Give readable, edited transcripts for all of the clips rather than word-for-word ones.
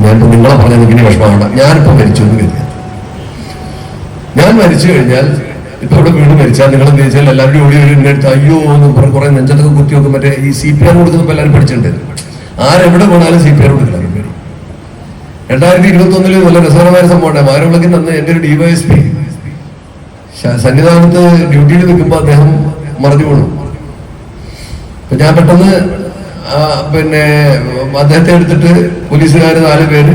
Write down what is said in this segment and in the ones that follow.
ഞാനിപ്പോൾ നിങ്ങളെ പറഞ്ഞാൽ എനിക്ക് വിഷമമാണ്. ഞാനിപ്പോൾ മരിച്ചു എന്ന് കരുതുക. ഞാൻ മരിച്ചു കഴിഞ്ഞാൽ ഇപ്പൊ ഇവിടെ വീട് മരിച്ചാൽ നിങ്ങൾ എന്ത് വെച്ചാൽ എല്ലാവരും ഓടി എന്റെ അടുത്ത് അയ്യോ എന്ന് പറഞ്ഞ് കുറെ നെഞ്ചത്തൊക്കെ കുത്തി നോക്കും. മറ്റേ ഈ CPR കൊടുക്കുന്നപ്പോൾ എല്ലാവരും പഠിച്ചിട്ടുണ്ട്. ആരെവിടെ പോണാലും CPR കൊടുക്കില്ല. 2021 നല്ല രസകരമായ സംഭവം. മാരവിളക്കിന് അന്ന് എൻ്റെ ഒരു DYSP സന്നിധാനത്ത് ഡ്യൂട്ടിയിൽ നിൽക്കുമ്പോൾ അദ്ദേഹം മറിഞ്ഞു വീണു. അപ്പൊ ഞാൻ പെട്ടെന്ന് പിന്നെ അദ്ദേഹത്തെ എടുത്തിട്ട് പോലീസുകാർ 4 പേര്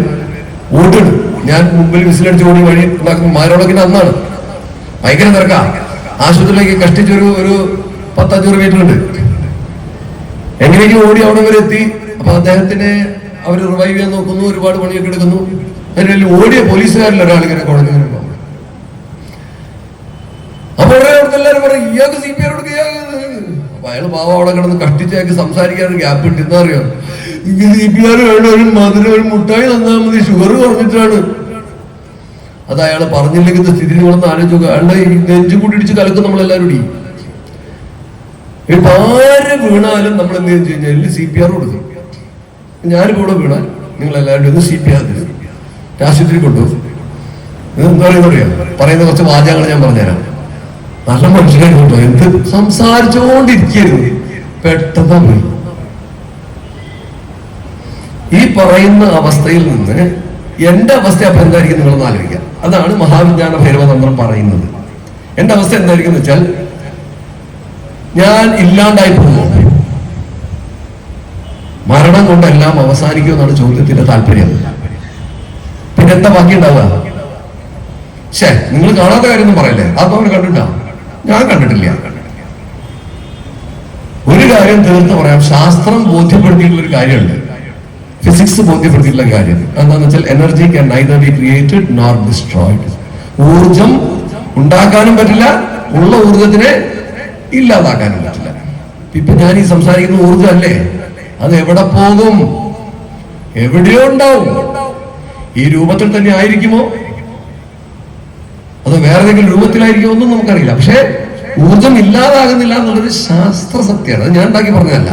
ഓടിടും. ഞാൻ മുമ്പിൽ വിസിലടിച്ച് ഓടി വഴി ഉണ്ടാക്കുന്നു. മാരവിളക്കിന് അന്നാണ് ഭയങ്കര തിരക്കാ. ആശുപത്രിയിലേക്ക് കഷ്ടിച്ചൊരു 10-500 മീറ്റർ ഉണ്ട്. എങ്ങനെയൊക്കെ ഓടി അവിടെ വരെ എത്തി. അപ്പൊ അദ്ദേഹത്തിനെ അവർ റിവൈവ് ചെയ്യാൻ നോക്കുന്നു, ഒരുപാട് പണിയൊക്കെ എടുക്കുന്നു. അതിനുള്ളിൽ ഓടിയ പോലീസുകാരിൽ ഒരാളിങ്ങനെ കുഴഞ്ഞു. അപ്പൊ എല്ലാവരും പറയും ഇയാൾക്ക് CPR കൊടുക്കുക. അപ്പൊ അയാൾ പാവം അവിടെ കിടന്ന് കഷ്ടിച്ചയാൾക്ക് സംസാരിക്കാൻ ഗ്യാപ്പ് ഇട്ട്. എന്താ അറിയാം, CPR വേണ്ട, ഒരു മധുരം ഒരു മുട്ടായി തന്നാൽ മതി, ഷുഗർ കുറഞ്ഞിട്ടാണ്. അത് അയാൾ പറഞ്ഞില്ലെങ്കിൽ സ്ഥിതി നിങ്ങളൊന്ന് ആലോചിക്കുക. അയാളുടെ ഈ നെഞ്ചു കൂട്ടിടിച്ച് കലക്കും നമ്മളെല്ലാവരും കൂടി. ഇപ്പൊ ആര് വീണാലും നമ്മൾ എന്ത് ചെയ്തു കഴിഞ്ഞാൽ CPR കൊടുക്കും. ഞാനിപ്പോ ഇവിടെ വീണാൽ നിങ്ങൾ എല്ലാവരും ഒന്ന് CPR തരും, ആശുപത്രി കൊണ്ടുപോകും. എന്താ പറയുന്ന കുറച്ച് വാചകങ്ങൾ ഞാൻ പറഞ്ഞുതരാം. നല്ല മനുഷ്യനായിട്ട് കൊണ്ടോ എന്ത് സംസാരിച്ചുകൊണ്ടിരിക്കരുത്. പെട്ടെന്ന് പോയി ഈ പറയുന്ന അവസ്ഥയിൽ നിന്ന് എന്റെ അവസ്ഥ അപ്പൊ എന്തായിരിക്കും നിങ്ങളൊന്ന് ആലോചിക്കാം. അതാണ് മഹാവിജ്ഞാന ഭൈരവ തന്ത്രം പറയുന്നത്. എന്റെ അവസ്ഥ എന്തായിരിക്കും എന്ന് വെച്ചാൽ ഞാൻ ഇല്ലാണ്ടായി പോകുമോ? മരണം കൊണ്ടെല്ലാം അവസാനിക്കുമെന്നാണ് ചോദ്യത്തിന്റെ താല്പര്യം. പിന്നെ എന്താ ബാക്കി ഉണ്ടാവുക? നിങ്ങൾ കാണാത്ത കാര്യമൊന്നും പറയല്ലേ. അപ്പൊ അവർ കണ്ടിട്ടാ? ഞാൻ കണ്ടിട്ടില്ല. ഒരു കാര്യം തീർത്ത് പറയാം. ശാസ്ത്രം ബോധ്യപ്പെടുത്തിയിട്ടുള്ള ഒരു കാര്യമുണ്ട്, ഫിസിക്സ് ബോധ്യപ്പെടുത്തിയിട്ടുള്ള കാര്യം എന്താണെന്ന് വെച്ചാൽ energy can neither be created nor destroyed. ഊർജം ഉണ്ടാക്കാനും പറ്റില്ല, ഉള്ള ഊർജത്തിനെ ഇല്ലാതാക്കാനും പറ്റില്ല. ഇപ്പൊ ഞാൻ ഈ സംസാരിക്കുന്ന ഊർജം അല്ലേ, അത് എവിടെ പോകും? എവിടെയോ ഉണ്ടാവും. ഈ രൂപത്തിൽ തന്നെ ആയിരിക്കുമോ അതോ വേറെ ഏതെങ്കിലും രൂപത്തിലായിരിക്കുമോ ഒന്നും നമുക്കറിയില്ല. പക്ഷെ ഊർജം ഇല്ലാതാകുന്നില്ല എന്നുള്ളൊരു ശാസ്ത്ര സത്യമാണ്. അത് ഞാൻ ഉണ്ടാക്കി പറഞ്ഞതല്ല.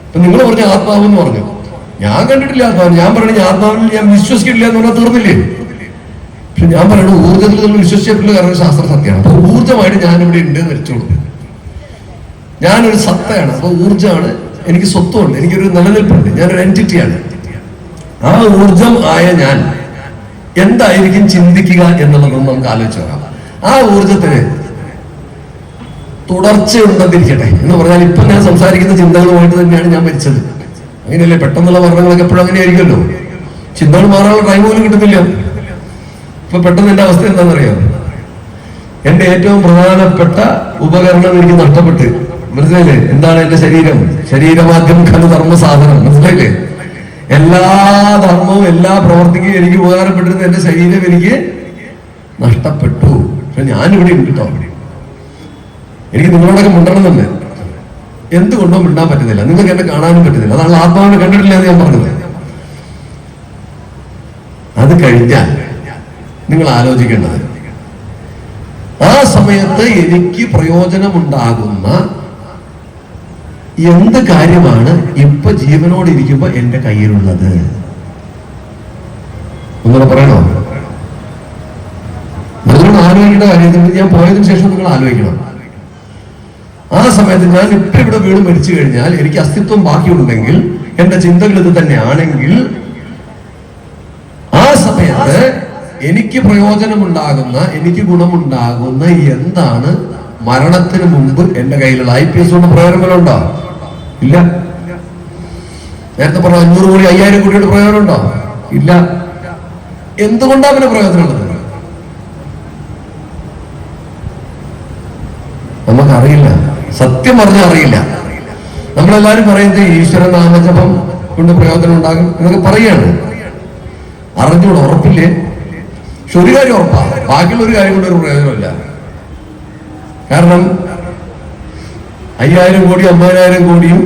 ഇപ്പൊ നിങ്ങൾ പറഞ്ഞ ആത്മാവ് എന്ന് പറഞ്ഞു, ഞാൻ കണ്ടിട്ടില്ല ആത്മാവ്. ഞാൻ പറയണ ആത്മാവിൽ ഞാൻ വിശ്വസിക്കില്ല എന്ന് പറഞ്ഞാൽ തീർന്നില്ലേ? പക്ഷെ ഞാൻ പറയണത് ഊർജ്ജത്തിൽ നമ്മൾ വിശ്വസിച്ചിട്ടുള്ള കാരണം ശാസ്ത്ര സത്യമാണ്. അപ്പൊ ഊർജ്ജമായിട്ട് ഞാനിവിടെ ഉണ്ട് എന്ന് വെച്ചോളൂ. ഞാനൊരു സത്തയാണ്. അപ്പൊ ഊർജ്ജമാണ്, എനിക്ക് സ്വത്വമുണ്ട്, എനിക്കൊരു നിലനിൽപ്പുണ്ട്, ഞാനൊരു എൻറ്റിറ്റിയാണ്. ആ ഊർജം ആയ ഞാൻ എന്തായിരിക്കും ചിന്തിക്കുക എന്നുള്ളതൊന്നും നമുക്ക് ആലോചിച്ച് നോക്കാം. ആ ഊർജത്തിന് തുടർച്ചയുണ്ടെന്നിരിക്കട്ടെ എന്ന് പറഞ്ഞാൽ ഇപ്പൊ ഞാൻ സംസാരിക്കുന്ന ചിന്തകളുമായിട്ട് തന്നെയാണ് ഞാൻ മരിച്ചത്. അങ്ങനെയല്ലേ? പെട്ടെന്നുള്ള മരണങ്ങളൊക്കെ എപ്പോഴും അങ്ങനെ ആയിരിക്കുമല്ലോ. ചിന്തകൾ മാറാനുള്ള ടൈം പോലും കിട്ടുന്നില്ല. ഇപ്പൊ പെട്ടെന്ന് എന്റെ അവസ്ഥ എന്താണെന്നറിയാം? എന്റെ ഏറ്റവും പ്രധാനപ്പെട്ട ഉപകരണം എനിക്ക് നഷ്ടപ്പെട്ട്. മനസ്സിലായില്ലേ? എന്താണ് എന്റെ ശരീരം? ശരീരമാദ്യം ഖലു ധർമ്മ സാധനം. മനസ്സിലായില്ലേ? എല്ലാ ധർമ്മവും എല്ലാ പ്രവർത്തിക്കും എനിക്ക് ഉപകാരപ്പെട്ടിരുന്ന എന്റെ ശരീരം എനിക്ക് നഷ്ടപ്പെട്ടു. പക്ഷെ ഞാനിവിടെ ഉണ്ട് കേട്ടോ. എനിക്ക് നിങ്ങളോടൊക്കെ മിണ്ടണമെന്നുണ്ട്. എന്തുകൊണ്ടോ മിണ്ടാൻ പറ്റുന്നില്ല. നിങ്ങൾക്ക് എന്നെ കാണാനും പറ്റുന്നില്ല. അതാണ് ആത്മാവിനെ കണ്ടിട്ടില്ല എന്ന് ഞാൻ പറഞ്ഞത്. അത് കഴിഞ്ഞാൽ നിങ്ങൾ ആലോചിക്കേണ്ടത്, ആ സമയത്ത് എനിക്ക് പ്രയോജനമുണ്ടാകുന്ന എന്ത് കാര്യമാണ് ഇപ്പൊ ജീവനോട് ഇരിക്കുമ്പോ എന്റെ കയ്യിലുള്ളത്? ഒന്നുകൂടെ പറയണോ? നിങ്ങളോട് ആലോചിക്കേണ്ട കാര്യം ഞാൻ പോയതിനു ശേഷം നിങ്ങൾ ആലോചിക്കണം. ആ സമയത്ത് ഞാൻ ഇപ്പൊ ഇവിടെ വീട് മരിച്ചു കഴിഞ്ഞാൽ എനിക്ക് അസ്തിത്വം ബാക്കിയുണ്ടെങ്കിൽ, എന്റെ ചിന്തകൾ ഇത് തന്നെയാണെങ്കിൽ, ആ സമയത്ത് എനിക്ക് പ്രയോജനമുണ്ടാകുന്ന, എനിക്ക് ഗുണമുണ്ടാകുന്ന എന്താണ് മരണത്തിന് മുമ്പ് എന്റെ കയ്യിലുള്ള? IPS കൊണ്ട് പ്രയോജനമുണ്ടോ? ഇല്ല. നേരത്തെ പറഞ്ഞ 500 കോടി 5000 കോടിയുടെ പ്രയോജനമുണ്ടോ? ഇല്ല. എന്തുകൊണ്ടാണ് അവന് പ്രയോജനമുള്ളത്? നമുക്കറിയില്ല. സത്യം പറഞ്ഞാൽ അറിയില്ല. നമ്മളെല്ലാരും പറയുന്നത് ഈശ്വര നാമജപം കൊണ്ട് പ്രയോജനം ഉണ്ടാകും എന്നൊക്കെ പറയാണ്. അറിഞ്ഞൂടെ? ഉറപ്പില്ലേ? പക്ഷെ ഒരു കാര്യം ഉറപ്പാ, ബാക്കിയുള്ള ഒരു കാര്യം കൊണ്ട് ഒരു പ്രയോജനമില്ല. കാരണം 5000 കോടി 50000 കോടിയും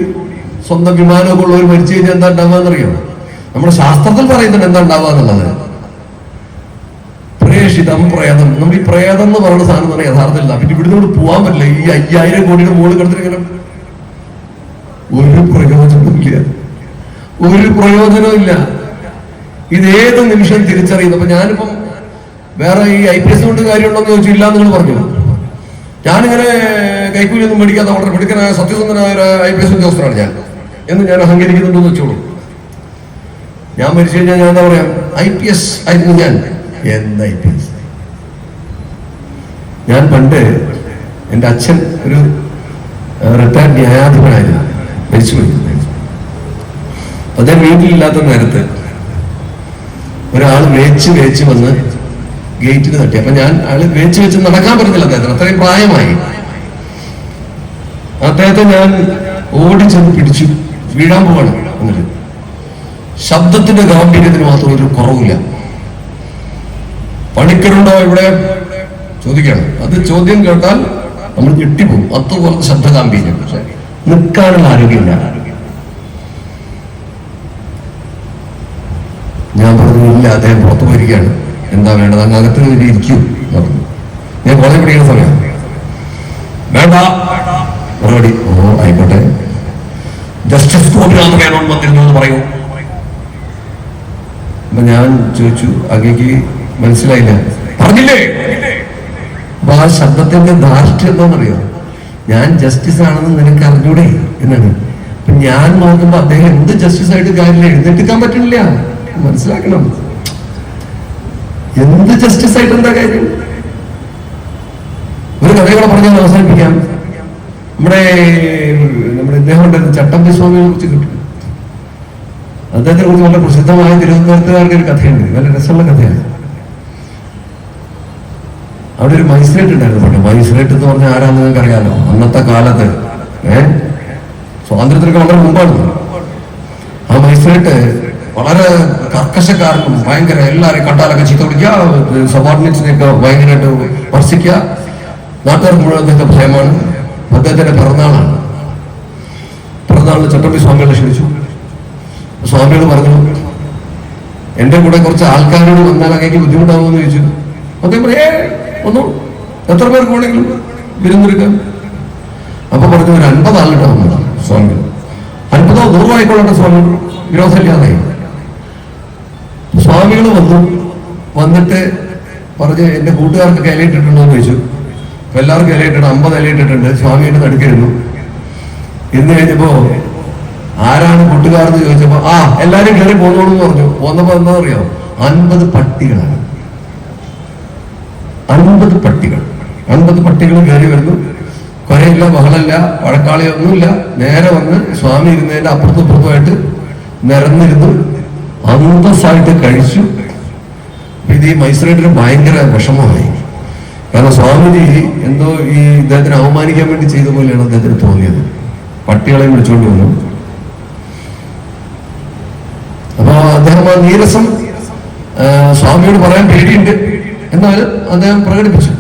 സ്വന്തം വിമാനമൊക്കെ ഉള്ളവർ മരിച്ചു കഴിഞ്ഞാൽ എന്താ ഉണ്ടാവുക? നമ്മുടെ ശാസ്ത്രത്തിൽ പറയുന്നുണ്ട് എന്താ ഉണ്ടാവുക എന്നുള്ളത്. പ്രേഷിതം പ്രേതം. നമ്മൾ ഈ പ്രേതം എന്ന് പറയുന്ന സാധനം തന്നെ യഥാർത്ഥമില്ല. പിന്നെ ഇവിടുന്ന് പോകാൻ പറ്റില്ല. ഈ 5000 കോടിയുടെ മുകളിൽ കിടന്നിങ്ങനെ ഒരു പ്രയോജനമില്ല. ഒരു പ്രയോജനമില്ല. ഇതേത് നിമിഷം തിരിച്ചറിയുന്നു. അപ്പൊ ഞാനിപ്പം വേറെ ഈ IPS കൊണ്ട് കാര്യമുണ്ടോ എന്ന് ചോദിച്ചില്ല നിങ്ങൾ പറഞ്ഞു. ഞാനിങ്ങനെ കൈക്കൂലിയൊന്നും മേടിക്കാത്ത വളരെ മിടുക്കനായ സത്യസന്ധനായ ഒരു IPS ഉദ്യോഗസ്ഥനാണ് ഞാൻ എന്ന് ഞാൻ അഹങ്കരിക്കുന്നുണ്ടെന്ന് വെച്ചോളൂ. ഞാൻ മരിച്ചു കഴിഞ്ഞാൽ ഞാൻ എന്താ പറയാ, IPS ആയിരുന്നു ഞാൻ. എന്താ IPS? ഞാൻ പണ്ട് എൻ്റെ അച്ഛൻ ഒരു റിട്ടയർഡ് ന്യായാധിപനായിരുന്നു, മരിച്ചുപോയി. അദ്ദേഹം വീട്ടിലില്ലാത്ത നേരത്ത് ഒരാൾ വേച്ച് വന്ന് ഗേറ്റിന് തട്ടി. അപ്പൊ ഞാൻ ആള് വേച്ച് നടക്കാൻ പറ്റുന്നില്ല അദ്ദേഹത്തിന്, അത്രയും പ്രായമായി. അദ്ദേഹത്തെ ഞാൻ ഓടിച്ചെന്ന് പിടിച്ചു, വീഴാൻ പോവാണ്. എന്നിട്ട് ശബ്ദത്തിന്റെ ഗാംഭീര്യത്തിന് മാത്രം ഒരു കുറവില്ല. പണിക്കരുണ്ടോ ഇവിടെ ചോദിക്കണം. അത് ചോദ്യം കേട്ടാൽ നമ്മൾ ഞെട്ടിപ്പോകും, അതുപോലത്തെ ശബ്ദ ഗാംഭീര്യം. പക്ഷെ നിൽക്കാനുള്ള ആരോഗ്യമില്ല. ഞാൻ പറഞ്ഞു ഇല്ല, അദ്ദേഹം പുറത്തു പോയിരിക്കുകയാണ്, എന്താ വേണ്ടത്, അങ്ങ് അകത്ത് ഇരിക്കും പറഞ്ഞു. ഞാൻ കോളേജ് പഠിക്കുന്ന സമയം വേണ്ട മറുപടി, ഓ ആയിക്കോട്ടെ, ജസ്റ്റിസ് ഗോപിനാഥ് മേനോൻ വന്നിരുന്നു എന്ന് പറയൂ. അപ്പൊ ഞാൻ ചോദിച്ചു അങ്ങേക്ക് മനസ്സിലായില്ല? പറഞ്ഞില്ലേ? അപ്പൊ ആ ശബ്ദത്തിന്റെ ധാർഷ്ട്യം എന്താണെന്നറിയോ? ഞാൻ ജസ്റ്റിസ് ആണെന്ന് നിനക്ക് അറിഞ്ഞൂടെ എന്നാണ്. അപ്പൊ ഞാൻ നോക്കുമ്പോ അദ്ദേഹം എന്ത് ജസ്റ്റിസ് ആയിട്ട് കാര്യമില്ല, എഴുന്നേൽക്കാൻ പറ്റുന്നില്ല. മനസ്സിലാക്കണം, എന്ത് ജസ്റ്റിസ് ആയിട്ട് എന്താ കാര്യം? ഒരു കഥകളെ പറഞ്ഞാൽ അവസാനിപ്പിക്കാം. നമ്മുടെ ഇദ്ദേഹം ഉണ്ടായിരുന്ന ചട്ടമ്പി സ്വാമിയെ കുറിച്ച് കിട്ടും. അദ്ദേഹത്തെ കുറിച്ച് വളരെ പ്രസിദ്ധമായ തിരുവനന്തപുരത്തുകാർക്ക് ഒരു കഥയുണ്ട്, നല്ല രസമുള്ള കഥയാണ്. അവിടെ ഒരു മജിസ്ട്രേറ്റ് ഉണ്ടായിരുന്നു പണ്ട്. മജിസ്ട്രേറ്റ് എന്ന് പറഞ്ഞാൽ ആരാന്ന് നിങ്ങൾക്ക് അറിയാലോ. അന്നത്തെ കാലത്ത് സ്വാതന്ത്ര്യത്തിനൊക്കെ വളരെ മുമ്പാണ്. ആ മജിസ്ട്രേറ്റ് വളരെ കർക്കശക്കാരനും ഭയങ്കര, എല്ലാവരെയും കണ്ടാലൊക്കെ ചീത്ത വിളിക്കുക, സബോർഡിനേറ്റ്സിനെയൊക്കെ ഭയങ്കരമായിട്ട് സ്പർശിക്കുക. നാട്ടുകാർക്ക് മുഴുവൻ അദ്ദേഹത്തെ ഭയമാണ്. അദ്ദേഹത്തിന്റെ പിറന്നാളാണ്. പിറന്നാളിന് ചട്ടമ്പി സ്വാമികളെ ക്ഷണിച്ചു. സ്വാമികൾ പറഞ്ഞു, എന്റെ കൂടെ കുറച്ച് ആൾക്കാരോട് വന്നാൽ അങ്ങേക്ക് ബുദ്ധിമുട്ടാവുമെന്ന് ചോദിച്ചു. അദ്ദേഹം പറയേ ഒന്നു, എത്ര പേർക്ക് വേണമെങ്കിലും വിരുന്നെടുക്കാം. അപ്പൊ പറഞ്ഞു ഒരു 50 ആളിട്ടാ വന്നത് സ്വാമികൾ. 50 100 ആയിക്കൊള്ളട്ടെ, സ്വാമി വിരോധമില്ലാതെ. സ്വാമികൾ വന്നിട്ട് പറഞ്ഞ് എന്റെ കൂട്ടുകാർക്ക് ഇലയിട്ടിട്ടുണ്ടോ എന്ന് ചോദിച്ചു. എല്ലാവർക്കും ഇലയിട്ടിട്ട് 50 ഇലയിട്ടിട്ടുണ്ട്. സ്വാമിയുടെ നടുക്കിരുന്നു. ഇന്ന് കഴിഞ്ഞപ്പോ ആരാണ് കൂട്ടുകാരെന്ന് ചോദിച്ചപ്പോ എല്ലാരും കയറി പോന്നോളൂ എന്ന് പറഞ്ഞു. പോന്നപ്പോ എന്താ അറിയോ, 50 പട്ടികളാണ്. 50 പട്ടികൾ 50 പട്ടികൾ കയറി വരുന്നു. കൊരയില്ല, ബഹളമില്ല, വഴക്കാളിയൊന്നുമില്ല. നേരെ വന്ന് സ്വാമി ഇരുന്നതിന്റെ അപ്പുറത്തുമായിട്ട് നിരന്നിരുന്നു, അന്തസ്സായിട്ട് കഴിച്ചു. ഇത് ഈ മജിസ്ട്രേറ്റിന് ഭയങ്കര വിഷമമായി. കാരണം സ്വാമിജി എന്തോ ഈ ഇദ്ദേഹത്തിനെ അവമാനിക്കാൻ വേണ്ടി ചെയ്ത പോലെയാണ് അദ്ദേഹത്തിന് തോന്നിയത്. പട്ടികളെ വിളിച്ചുകൊണ്ട് വന്നു. അപ്പൊ അദ്ദേഹം ആ നീരസം സ്വാമിയോട് പറയാൻ പേടിയുണ്ട്, എന്നാലും അദ്ദേഹം പ്രകടിപ്പിച്ചു.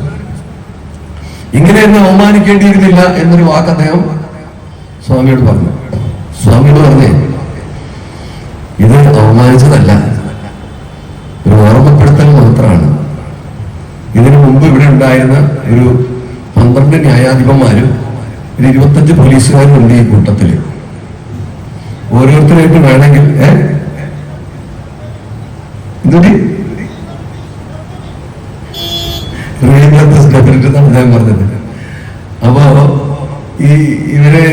ഇങ്ങനെ എന്നെ അവമാനിക്കേണ്ടിയിരുന്നില്ല എന്നൊരു വാക്ക് അദ്ദേഹം സ്വാമിയോട് പറഞ്ഞു. സ്വാമിയോട് പറഞ്ഞേ, ഇത് അവമാനിച്ചതല്ല, ഒരു ഓർമ്മപ്പെടുത്തൽ മാത്രമാണ്. ഇതിനു മുമ്പ് ഇവിടെ ഉണ്ടായിരുന്ന ഒരു 12 ന്യായാധിപന്മാരും ഒരു 25 പോലീസുകാരും ഉണ്ട് ഈ കൂട്ടത്തില്. ഓരോരുത്തരായിട്ട് വേണമെങ്കിൽ അദ്ദേഹം പറഞ്ഞത്. അപ്പോ ഇവരെ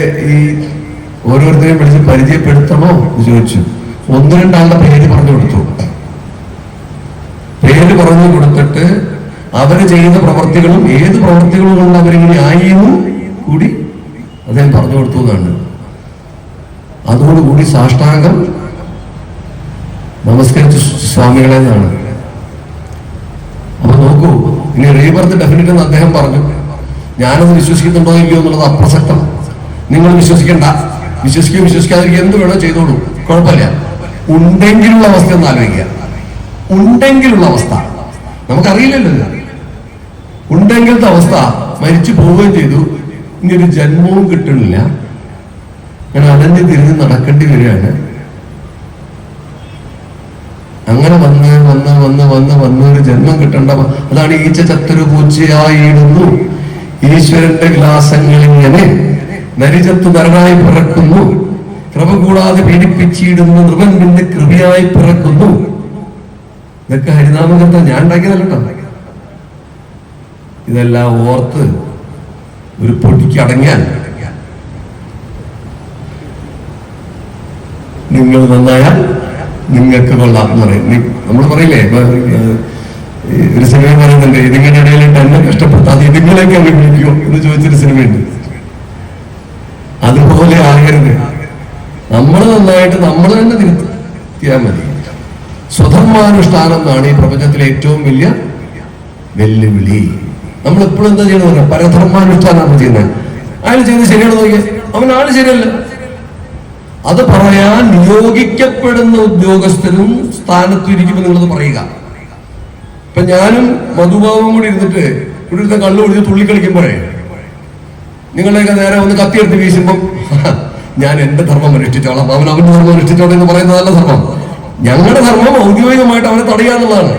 ഓരോരുത്തരെയും വിളിച്ച് പരിചയപ്പെടുത്തണോ എന്ന് ചോദിച്ചു. 1-2 ആളുടെ പേര് പറഞ്ഞു കൊടുത്തു. പേര് പറഞ്ഞു കൊടുത്തിട്ട് അവര് ചെയ്യുന്ന പ്രവർത്തികളും ഏത് പ്രവർത്തികളും കൊണ്ട് അവരിങ്ങനെ ആയിരുന്നു കൂടി അദ്ദേഹം പറഞ്ഞു കൊടുത്തു എന്നാണ്. അതോടുകൂടി സാഷ്ടാംഗം നമസ്കരിച്ചു സ്വാമികളെ എന്നാണ്. അപ്പൊ നോക്കൂ, ഇനി റീബർത്ത് ഡെഫിനറ്റ് എന്ന് അദ്ദേഹം പറഞ്ഞു. ഞാനത് വിശ്വസിക്കുന്നുണ്ടോ ഇല്ലയോ എന്നുള്ളത് അപ്രസക്തം. നിങ്ങൾ വിശ്വസിക്കണ്ട, വിശ്വസിക്കാതിരിക്കുക, എന്ത് വേണോ ചെയ്തോളൂ, കുഴപ്പമില്ല. ഉണ്ടെങ്കിലുള്ള അവസ്ഥ ഒന്ന് ആലോചിക്കുക. ഉണ്ടെങ്കിലുള്ള അവസ്ഥ നമുക്കറിയില്ലല്ലോ. ഉണ്ടെങ്കിലത്തെ അവസ്ഥ മരിച്ചു പോവുകയും ചെയ്തു, ഇനി ഒരു ജന്മവും കിട്ടണില്ല, ഞാൻ അടഞ്ഞു തിരിഞ്ഞ് നടക്കേണ്ടി വരികയാണ്. അങ്ങനെ വന്ന് ഒരു ജന്മം കിട്ടേണ്ട. അതാണ് ഈച്ച ചത്തൊരു പൂച്ചയായിടുന്നു, ഈശ്വരന്റെ വിലാസങ്ങളിങ്ങനെ നരിചത്തു നരനായി പിറക്കുന്നു, കൃപ കൂടാതെ പീഡിപ്പിച്ചിടുന്നു, നൃപൻ പിന്നെ കൃപയായി പിറക്കുന്നു. ഇതൊക്കെ ഹരിനാമകർത്ത ഞാൻ ഉണ്ടാക്കിയതല്ലോ. ഇതെല്ലാം ഓർത്ത് ഒരു പൊടിക്ക് അടങ്ങിയാൽ നിങ്ങൾ നന്നായാൽ നിങ്ങൾക്ക് കൊള്ളാം എന്ന് പറയും. നമ്മൾ പറയില്ലേ, ഒരു സിനിമ പറയുന്നുണ്ട്, ഇതിങ്ങനെ ഇടയിലിട്ട് എന്നെ കഷ്ടപ്പെടുത്താതെ ഇതിങ്ങളെയൊക്കെ അങ്ങ് വിളിക്കുമോ എന്ന് ചോദിച്ചൊരു സിനിമയുണ്ട്. അതുപോലെ ആകരുത്. നമ്മൾ നന്നായിട്ട് നമ്മൾ തന്നെ തിരുത്തിയാൽ മതി. സ്വധർമാനുഷ്ഠാനം എന്നാണ് ഈ പ്രപഞ്ചത്തിലെ ഏറ്റവും വലിയ വെല്ലുവിളി. നമ്മൾ എപ്പോഴും എന്താ ചെയ്യണമെന്ന് പറയാം, പരധർമാനുഷ്ഠാനമാണ് ചെയ്യുന്നത്. അയാൾ ചെയ്യുന്നത് ശരിയാണെന്ന് നോക്കിയാൽ അവൻ ആള് ശരിയല്ല. അത് പറയാൻ നിയോഗിക്കപ്പെടുന്ന ഉദ്യോഗസ്ഥനും സ്ഥാനത്തും ഇരിക്കുമ്പോൾ നിങ്ങളത് പറയുക. ഇപ്പൊ ഞാനും മധുബാബും കൂടി ഇരുന്നിട്ട് ഇവിടുത്തെ കള്ളു കുടിച്ച് തുള്ളിക്കളിക്കുമ്പോഴേ നിങ്ങളെയൊക്കെ നേരെ ഒന്ന് കത്തിയെടുത്ത് വീശുമ്പം ഞാൻ എന്റെ ധർമ്മം അനുഷ്ഠിച്ചോളാം, അവൻ അവന്റെ ധർമ്മം അനുഷ്ഠിച്ചോളാം എന്ന് പറയുന്നതല്ല ധർമ്മം. ഞങ്ങളുടെ ധർമ്മം ഔദ്യോഗികമായിട്ട് അവനെ തടയാന്നുള്ളതാണ്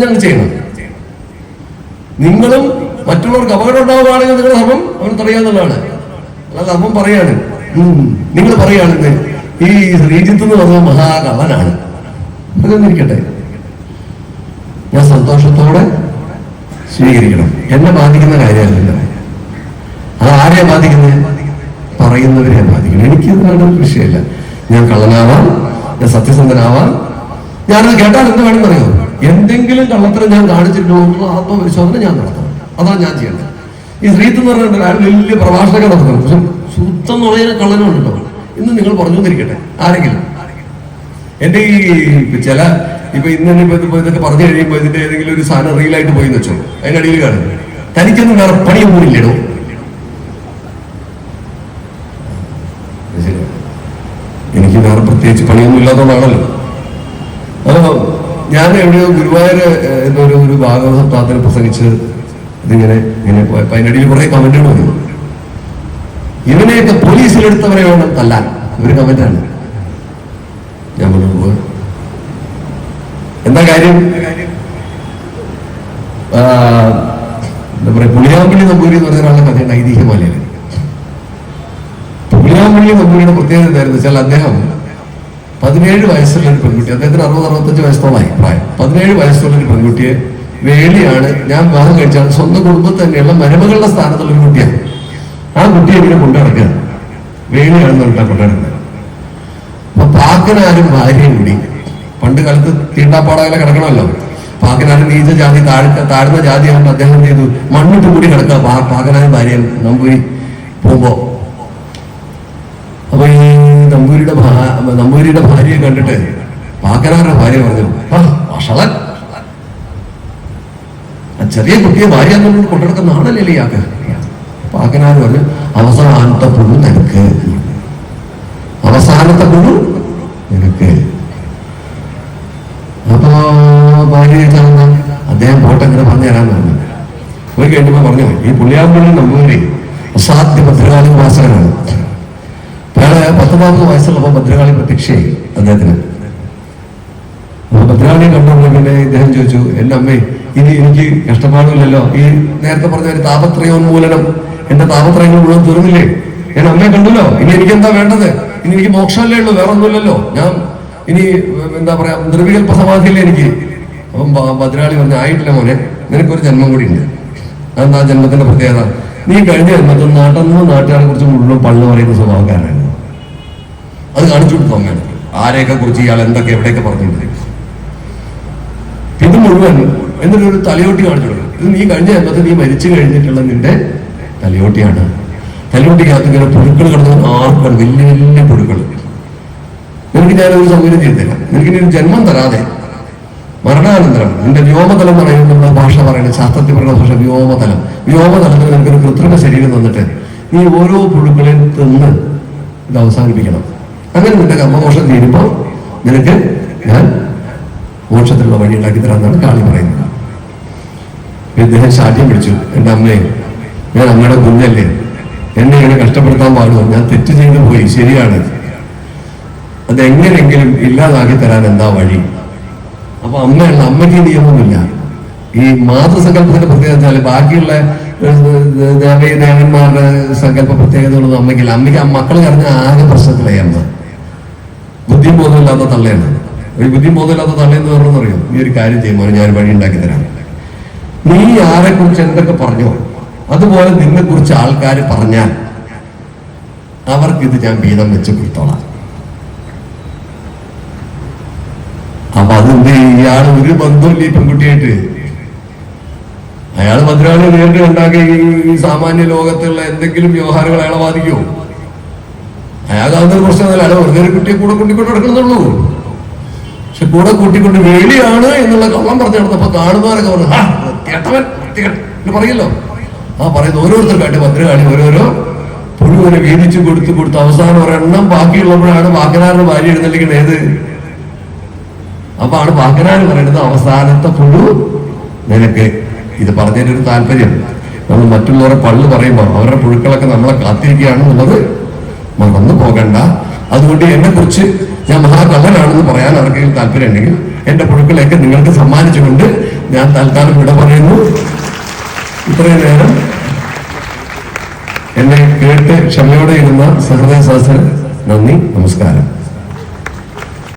ഞങ്ങൾ ചെയ്യണം. നിങ്ങളും മറ്റുള്ളവർക്ക് അപകടം ഉണ്ടാവുകയാണെങ്കിൽ നിങ്ങളുടെ ധർമ്മം അവൻ തടയാന്നുള്ളതാണ്. അല്ലാതെ ധർമ്മം പറയാണ്, നിങ്ങൾ പറയുകയാണെന്ന് ഈ ശ്രീജിത്ത് എന്ന് പറഞ്ഞ മഹാകള്ളനാണ്, അതൊന്നിരിക്കട്ടെ, ഞാൻ സന്തോഷത്തോടെ സ്വീകരിക്കണം. എന്നെ ബാധിക്കുന്ന കാര്യമല്ലല്ലോ. അത് ആരെയാ ബാധിക്കുന്നത്? പറയുന്നവരെ ബാധിക്കണം. എനിക്കതാണ് വിഷയമല്ല. ഞാൻ കള്ളനാവാം, ഞാൻ സത്യസന്ധനാവാം. ഞാനത് കേട്ടാൽ എന്ത് വേണമെന്ന് അറിയോ? എന്തെങ്കിലും കള്ളത്തരം ഞാൻ കാണിച്ചിട്ടുള്ള ആത്മപരിശോധന ഞാൻ നടത്തണം. അതാണ് ഞാൻ ചെയ്യേണ്ടത്. ഈ ശ്രീത്ത് എന്ന് പറഞ്ഞിട്ട് ആരും വലിയ പ്രഭാഷണമൊക്കെ നടത്തണം. പക്ഷെ സുത്തം എന്ന് പറയുന്ന കള്ളനുണ്ടോ ഇന്ന് നിങ്ങൾ പറഞ്ഞു തന്നിരിക്കട്ടെ ആരെങ്കിലും. എന്റെ ഈ ചില ഇപ്പൊ ഇന്നിപ്പോ ഇതൊക്കെ പറഞ്ഞു കഴിയുമ്പോ ഇതിന്റെ ഏതെങ്കിലും ഒരു സാധനം റീലായിട്ട് പോയി വെച്ചോ, അതിനടിയിൽ കാണും തനിക്കൊന്നും വേറെ പണിയൊന്നും ഇല്ലടോ. എനിക്ക് വേറെ പ്രത്യേകിച്ച് പണിയൊന്നും ഇല്ലാത്തതുകൊണ്ടാണല്ലോ. അപ്പൊ ഞാൻ എവിടെയോ ഗുരുവായൂർ എന്നൊരു ഒരു ഭാഗവത സപ്താഹത്തിൽ പ്രസംഗിച്ച് ഇതിങ്ങനെ ഇങ്ങനെ പോയപ്പോ അതിനടിയിൽ കുറെ കമന്റുകൾ വന്നു. ഇവനെയൊക്കെ പോലീസിലെടുത്തവരെ വേണം തല്ലാൻ, ഒരു കമന്റാണ്. ഞാൻ പറഞ്ഞു എന്താ കാര്യം? എന്താ പറയാ, പുളിയാമ്പള്ളി നമ്പൂരി എന്ന് പറഞ്ഞ ഒരാളുടെ കഥയുണ്ട്, ഐതിഹ്യമലയിൽ. പുളിയാമ്പള്ളി നമ്പൂരിയുടെ പ്രത്യേകത എന്തായിരുന്നു വെച്ചാൽ അദ്ദേഹം 17 വയസ്സുള്ള ഒരു പെൺകുട്ടി, അദ്ദേഹത്തിന് 60-65 വയസ്സോളമായി പ്രായം. 17 വയസ്സുള്ള ഒരു പെൺകുട്ടിയെ വേളിയാണ് ഞാൻ വിവാഹം കഴിച്ചാണ്, സ്വന്തം കുടുംബത്തിൽ തന്നെയുള്ള മരുമകളുടെ സ്ഥാനത്തുള്ള ഒരു കുട്ടിയാണ്. ആ കുട്ടിയെ ഇങ്ങനെ കൊണ്ടുനടക്കുക, വേളിയാണെന്ന് പറഞ്ഞാൽ കൊണ്ടുനടക്കുന്നത്. അപ്പൊ പാക്കനാരും ഭാര്യയും കൂടി, പണ്ട് കാലത്ത് തീണ്ടാപ്പാടകളെ കിടക്കണമല്ലോ, പാക്കനാരും നീച്ച ജാതി താഴ്ന്ന ജാതിയാകുമ്പോൾ അദ്ദേഹം എന്ത് ചെയ്തു, മണ്ണിട്ട് കൂടി കിടക്കുക പാക്കനാരും ഭാര്യയും നമ്പൂരി പോകുമ്പോ. അപ്പൊ ഈ നമ്പൂരിയുടെ ഭാര്യയെ കണ്ടിട്ട് പാക്കനാരുടെ ഭാര്യ പറഞ്ഞു, വഷളൻ, ചെറിയ കുട്ടിയെ ഭാര്യ എന്നുള്ളത് കൊണ്ടുനടക്കുന്ന ആണല്ലേ ഇയാൾക്ക്. പാക്കനാർ പറഞ്ഞു, അവസാനത്തെ പുഴു നിനക്ക്, അവസാനത്തെ പുഴു നിനക്ക്. അപ്പൊ ഭാര്യ അദ്ദേഹം പോട്ടെ ഇങ്ങനെ പറഞ്ഞു തരാന്ന് പറഞ്ഞു. പോയി കഴിഞ്ഞപ്പോ പറഞ്ഞു, ഈ പുള്ളിയാമ്പള്ളി നമ്പൂരി അസാധ്യ ഭദ്രകാളി ഉപാസകനാണ്. അയാള് 19 വയസ്സുള്ളപ്പോ ഭദ്രകാളി പ്രത്യക്ഷയായി അദ്ദേഹത്തിന്. ഭദ്രകാളിയെ കണ്ടുകൊണ്ട് പിന്നെ ഇദ്ദേഹം ചോദിച്ചു, എന്റെ അമ്മേ ഇനി എനിക്ക് കഷ്ടപ്പാടില്ലല്ലോ, ഈ നേരത്തെ പറഞ്ഞ ഒരു താപത്രയോന്മൂലനം, എന്റെ താപത്രയങ്ങൾ മുഴുവൻ തീർന്നില്ലേ, ഞാൻ അമ്മയെ കണ്ടല്ലോ, ഇനി എനിക്ക് എന്താ വേണ്ടത്? ഇനി എനിക്ക് മോക്ഷമല്ലേ ഉള്ളൂ, വേറെ ഒന്നുമില്ലല്ലോ, ഞാൻ ഇനി എന്താ പറയാ നിർവികൽപ്പ സമാധിയല്ലേ എനിക്ക്. അപ്പം ഭദ്രകാളി പറഞ്ഞു, ആയിട്ടില്ല മോനെ, നിനക്കൊരു ജന്മം കൂടി ഉണ്ട്. അതെന്താ ജന്മത്തിന്റെ പ്രത്യേകത? നീ കഴിഞ്ഞ ജന്മത്തിൽ നാട്ടുകാരെ കുറിച്ച് മുഴുവൻ പള്ളു പറയുന്ന സ്വഭാവക്കാരനാണ്. അത് കാണിച്ചു കൊടുത്തു അമ്മയാണ്, ആരെയൊക്കെ കുറിച്ച് ഇയാൾ എന്തൊക്കെ എവിടെയൊക്കെ പറഞ്ഞിട്ടുണ്ട്. ഇത് മുഴുവൻ എന്നിട്ട് ഒരു തലയോട്ടി കാണിച്ചു കൊടുക്കും. ഇത് നീ കഴിഞ്ഞ ജന്മത്തിൽ നീ മരിച്ചു കഴിഞ്ഞിട്ടുള്ള നിന്റെ തലയോട്ടിയാണ്. തലയോട്ടിക്കകത്ത് ഇങ്ങനെ പുഴുക്കൾ കിടന്ന ആർക്കാണ്, വലിയ വലിയ പുഴുക്കൾ. നിനക്ക് ഞാനൊരു സൗകര്യം ചെയ്തു തരാം, നിനക്ക് ഒരു ജന്മം തരാതെ മരണാനന്തരം നിന്റെ വ്യോമതലം എന്ന് പറയുന്നത് നമ്മുടെ ഭാഷ പറയുന്നത്, ശാസ്ത്രത്തിൽ പറയുന്ന ഭാഷ വ്യോമതലം. വ്യോമതലത്തിൽ നിനക്കൊരു കൃത്രിമ ശരീരം തന്നിട്ട് നീ ഓരോ പുഴുക്കളെയും തിന്ന് ഇത് അവസാനിപ്പിക്കണം. അങ്ങനെ നിന്റെ കർമ്മമോക്ഷം തീരുമ്പോൾ നിനക്ക് ഞാൻ മോക്ഷത്തിലുള്ള വഴി ഉണ്ടാക്കി തരാമെന്നാണ് കാളി പറയുന്നത്. ഇദ്ദേഹം ശാഠ്യം പിടിച്ചു, എന്റെ അമ്മയെ, ഞാൻ അമ്മയുടെ കുഞ്ഞല്ലേ, എന്നെ ഇങ്ങനെ കഷ്ടപ്പെടുത്താൻ പാടുമോ, ഞാൻ തെറ്റ് ചെയ്തു പോയി, ശരിയാണ്, അതെങ്ങനെയെങ്കിലും ഇല്ലാതാക്കി തരാൻ എന്താ വഴി? അപ്പൊ അമ്മയ്ക്ക് നിയമമില്ല. ഈ മാതൃസങ്കല്പത്തിന്റെ പ്രത്യേകത വെച്ചാൽ ബാക്കിയുള്ള ദേവന്മാരുടെ സങ്കല്പ പ്രത്യേകതകളൊന്നും അമ്മയ്ക്കില്ല. അമ്മയ്ക്ക് മക്കൾ കറിഞ്ഞ ആകെ പ്രശ്നത്തിലായി. അമ്മ ബുദ്ധിയും ബോധമില്ലാത്ത തള്ളയാണ്. ഒരു ബുദ്ധി ബോധമില്ലാത്ത തള്ളയെന്ന് പറഞ്ഞറിയോ, നീ ഒരു കാര്യം ചെയ്യുമ്പോൾ ഞാൻ വഴി ഉണ്ടാക്കി തരാം. നീ ആരെ കുറിച്ച് എന്തൊക്കെ പറഞ്ഞോ അതുപോലെ നിന്നെ കുറിച്ച് ആൾക്കാർ പറഞ്ഞാൽ അവർക്കിത് ഞാൻ വീതം വെച്ച് കൊടുത്തോളാം. അപ്പൊ അതെന്ത് ഇയാൾ ഒരു ബന്ധമില്ല ഈ പെൺകുട്ടിയായിട്ട്. അയാൾ ഭദ്രാളി നേരിട്ട് കണ്ടാക്കി ഈ സാമാന്യ ലോകത്തുള്ള എന്തെങ്കിലും വ്യവഹാരങ്ങൾ അയാളെ ബാധിക്കുമോ? അയാൾക്ക് പ്രശ്നമല്ല. അയാൾ വെറുതെ ഒരു കുട്ടിയെ കൂടെ കൂട്ടിക്കൊണ്ട് നടക്കുന്നുള്ളൂ. പക്ഷെ കൂടെ കൂട്ടിക്കൊണ്ട് വേളിയാണ് എന്നുള്ള കള്ളം പറഞ്ഞു നടന്നപ്പോ കാണുന്നവരൊക്കെ പറഞ്ഞു, ഹാ കേട്ടവൻ പറയല്ലോ. പറയുന്ന ഓരോരുത്തർക്കായിട്ട് ഭദ്രകാളി ഓരോരോ പുഴുവിനെ വീതിച്ചു കൊടുത്ത് അവസാനം ഒരെണ്ണം ബാക്കിയുള്ളപ്പോഴാണ് വാക്കനാറിന്റെ ഭാര്യ എഴുന്നള്ളിക്കണത്. ഏത്? അപ്പൊ ആണ് വാക്കനാര് പറയുന്നത് അവസാനത്തെ പുഴു നിനക്ക്. ഇത് പറഞ്ഞതിന്റെ ഒരു താല്പര്യം, നമ്മൾ മറ്റുള്ളവരെ പള്ളു പറയുമ്പോൾ അവരുടെ പുഴുക്കളൊക്കെ നമ്മളെ കാത്തിരിക്കുകയാണെന്നുള്ളത് മറന്നു പോകണ്ട. അതുകൊണ്ട് എന്നെ കുറിച്ച് ഞാൻ മഹാകള്ളനാണെന്ന് പറയാൻ ആർക്കെങ്കിലും താല്പര്യം ഉണ്ടെങ്കിൽ എന്റെ പുഴുക്കളെയൊക്കെ നിങ്ങൾക്ക് സമ്മാനിച്ചുകൊണ്ട് ഞാൻ തൽക്കാലം വിട പറയുന്നു. ഇത്രയും നേരം എന്നെ കേട്ട് ക്ഷമയോടെ ഇരുന്ന സഹൃദയ സദസ്സിന് നന്ദി, നമസ്കാരം.